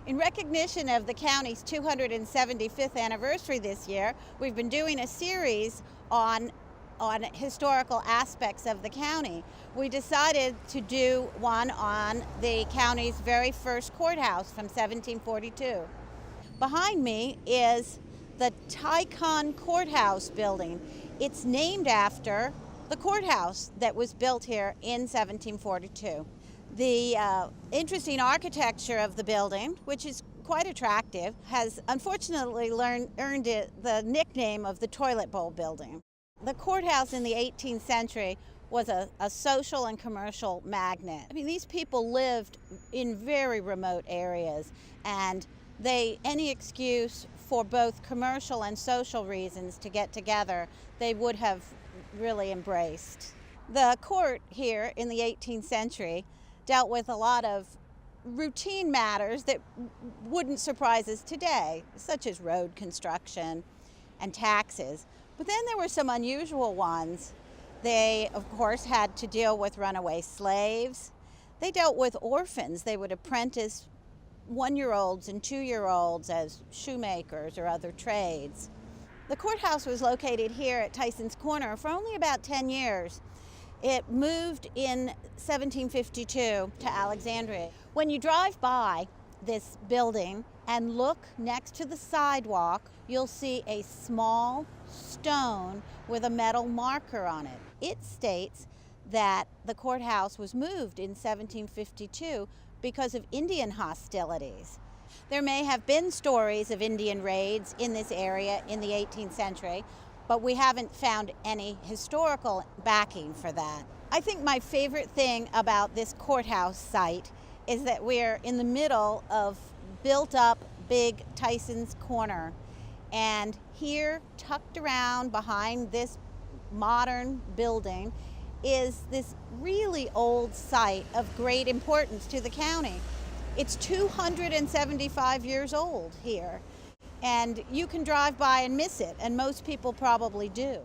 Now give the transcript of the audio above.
In recognition of the county's 275th anniversary this year, we've been doing a series on historical aspects of the county. We decided to do one on the county's very first courthouse from 1742. Behind me is the Tycon Courthouse building. It's named after the courthouse that was built here in 1742. The interesting architecture of the building, which is quite attractive, has unfortunately earned it the nickname of the toilet bowl building. The courthouse in the 18th century was a social and commercial magnet. I mean, these people lived in very remote areas, and any excuse for both commercial and social reasons to get together, they would have really embraced. The court here in the 18th century dealt with a lot of routine matters that wouldn't surprise us today, such as road construction and taxes. But then there were some unusual ones. They, of course, had to deal with runaway slaves. They dealt with orphans. They would apprentice 1-year-olds and 2-year-olds as shoemakers or other trades. The courthouse was located here at Tyson's Corner for only about 10 years. It moved in 1752 to Alexandria. When you drive by this building and look next to the sidewalk, you'll see a small stone with a metal marker on it. It states that the courthouse was moved in 1752 because of Indian hostilities. There may have been stories of Indian raids in this area in the 18th century, but we haven't found any historical backing for that. I think my favorite thing about this courthouse site is that we're in the middle of built-up big Tyson's Corner. And here, tucked around behind this modern building, is this really old site of great importance to the county. It's 275 years old here, and you can drive by and miss it, and most people probably do.